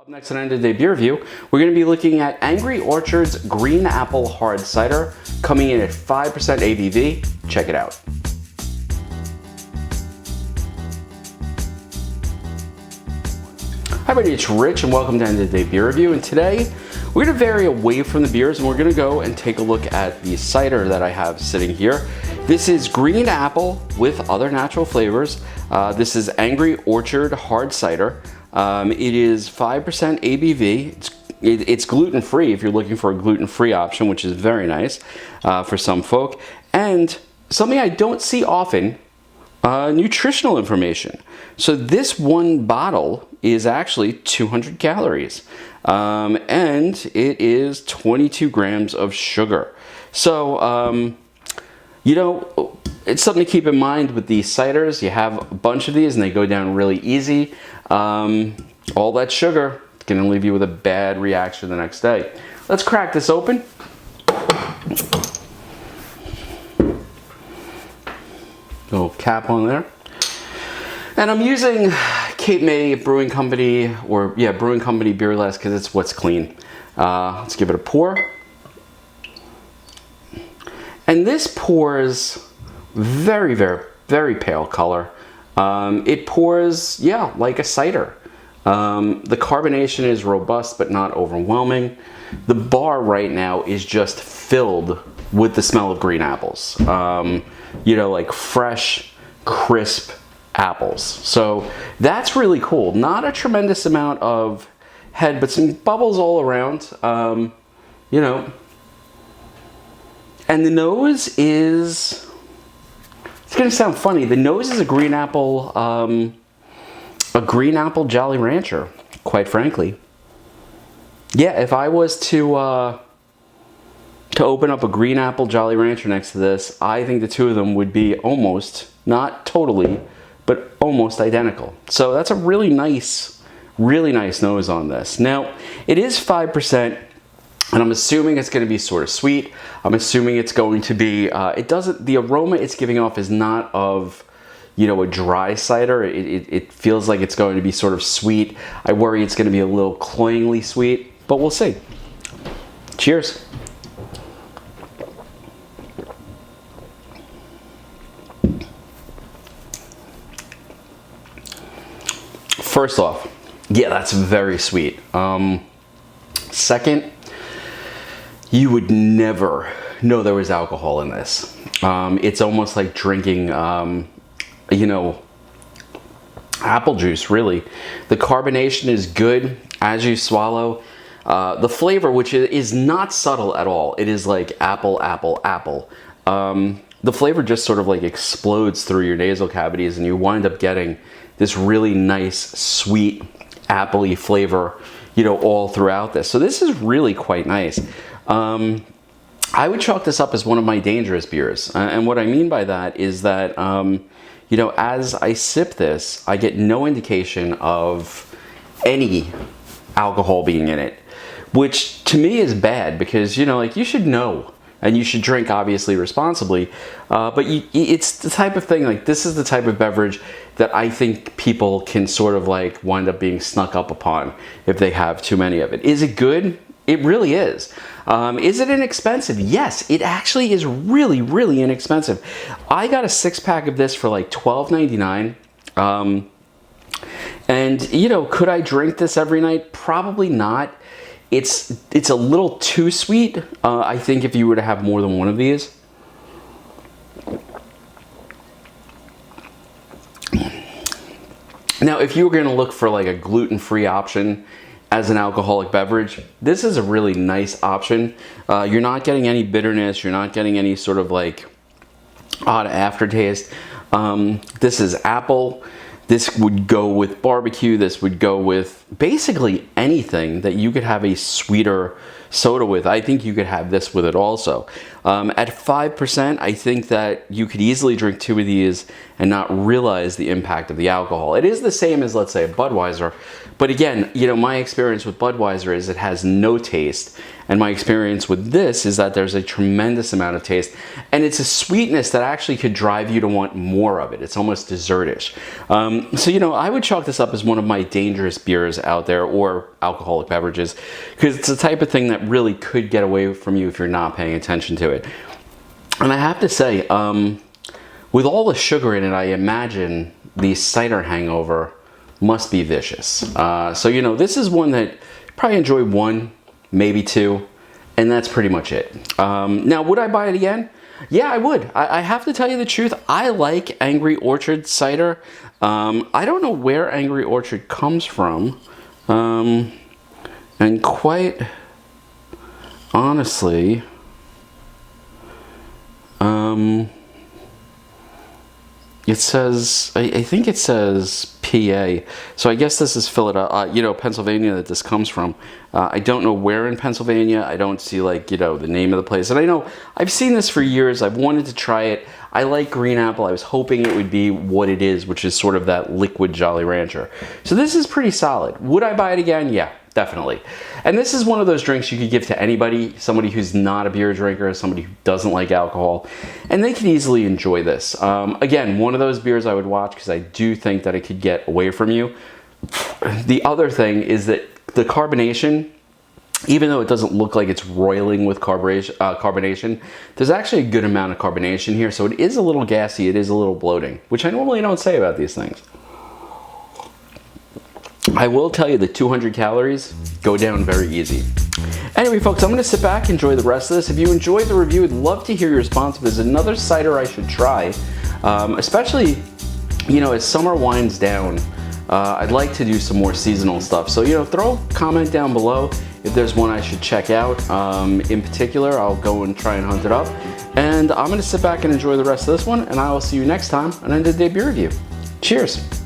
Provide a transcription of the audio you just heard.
Up next on End of Day Beer Review, we're going to be looking at Angry Orchard's Green Apple Hard Cider, coming in at 5% ABV. Check it out. Hi everybody, it's Rich and welcome to End of Day Beer Review. And today we're going to vary away from the beers and we're going to go and take a look at the cider that I have sitting here. This is green apple with other natural flavors. This is Angry Orchard Hard Cider. It is 5% ABV. It's gluten-free if you're looking for a gluten-free option, which is very nice for some folk. And something I don't see often, nutritional information. So this one bottle is actually 200 calories. And it is 22 grams of sugar. So, you know, it's something to keep in mind with these ciders. You have a bunch of these and they go down really easy. All that sugar is going to leave you with a bad reaction the next day. Let's crack this open. Little cap on there. And I'm using Cape May Brewing Company, Brewing Company Beer Less because it's what's clean. Let's give it a pour. And this pours very, very, very pale color. It pours, like a cider. The carbonation is robust but not overwhelming. The bar right now is just filled with the smell of green apples. Like fresh, crisp apples. So that's really cool. Not a tremendous amount of head, but some bubbles all around. And the nose is, it's gonna sound funny. The nose is a green apple Jolly Rancher, quite frankly. Yeah, if I was to open up a green apple Jolly Rancher next to this, I think the two of them would be almost, not totally, but almost identical. So that's a really nice nose on this. Now, it is 5%. And I'm assuming it's going to be sort of sweet. I'm assuming it's going to be, the aroma it's giving off is not of, a dry cider. It feels like it's going to be sort of sweet. I worry it's going to be a little cloyingly sweet, but we'll see. Cheers. First off, yeah, that's very sweet. Second, you would never know there was alcohol in this. It's almost like drinking, apple juice, really. The carbonation is good as you swallow. The flavor, which is not subtle at all, it is like apple, apple, apple. The flavor just sort of like explodes through your nasal cavities and you wind up getting this really nice, sweet, appley flavor, all throughout this. So this is really quite nice. I would chalk this up as one of my dangerous beers. And what I mean by that is that, as I sip this, I get no indication of any alcohol being in it, which to me is bad because, you should know and you should drink obviously responsibly. But it's the type of thing, like this is the type of beverage that I think people can sort of like wind up being snuck up upon if they have too many of it. Is it good? It really is. Is it inexpensive? Yes, it actually is really, really inexpensive. I got a 6-pack of this for like $12.99. And could I drink this every night? Probably not. It's a little too sweet, I think, if you were to have more than one of these. Now, if you were going to look for like a gluten-free option as an alcoholic beverage, this is a really nice option. You're not getting any bitterness. You're not getting any sort of like odd aftertaste. This is apple. This would go with barbecue. This would go with basically anything that you could have a sweeter soda with, I think you could have this with it also. At 5%, I think that you could easily drink 2 of these and not realize the impact of the alcohol. It is the same as, let's say, a Budweiser, but again, you know, my experience with Budweiser is it has no taste, and my experience with this is that there's a tremendous amount of taste, and it's a sweetness that actually could drive you to want more of it. It's almost dessertish. So, you know, I would chalk this up as one of my dangerous beers out there, or alcoholic beverages, because it's the type of thing that really could get away from you if you're not paying attention to it. And I have to say, with all the sugar in it, I imagine the cider hangover must be vicious. So, you know, this is one that you probably enjoy 1, maybe 2, and that's pretty much it. Now, would I buy it again? Yeah, I would. I have to tell you the truth. I like Angry Orchard cider. I don't know where Angry Orchard comes from. And quite honestly, it says, I think it says PA. So I guess this is Philadelphia, you know, Pennsylvania that this comes from. I don't know where in Pennsylvania. I don't see, like, you know, the name of the place. And I know I've seen this for years. I've wanted to try it. I like green apple. I was hoping it would be what it is, which is sort of that liquid Jolly Rancher. So this is pretty solid. Would I buy it again? Yeah, definitely. And this is one of those drinks you could give to anybody, somebody who's not a beer drinker, somebody who doesn't like alcohol, and they can easily enjoy this. Again, one of those beers I would watch because I do think that it could get away from you. The other thing is that the carbonation, even though it doesn't look like it's roiling with carbonation, there's actually a good amount of carbonation here, so it is a little gassy, it is a little bloating, which I normally don't say about these things. I will tell you that 200 calories go down very easy. Anyway, folks, I'm going to sit back, enjoy the rest of this. If you enjoyed the review, I'd love to hear your response. If there's another cider I should try, especially, you know, as summer winds down, I'd like to do some more seasonal stuff. So, you know, throw a comment down below if there's one I should check out. In particular, I'll go and try and hunt it up. And I'm going to sit back and enjoy the rest of this one, and I will see you next time on End of the Day Beer Review. Cheers.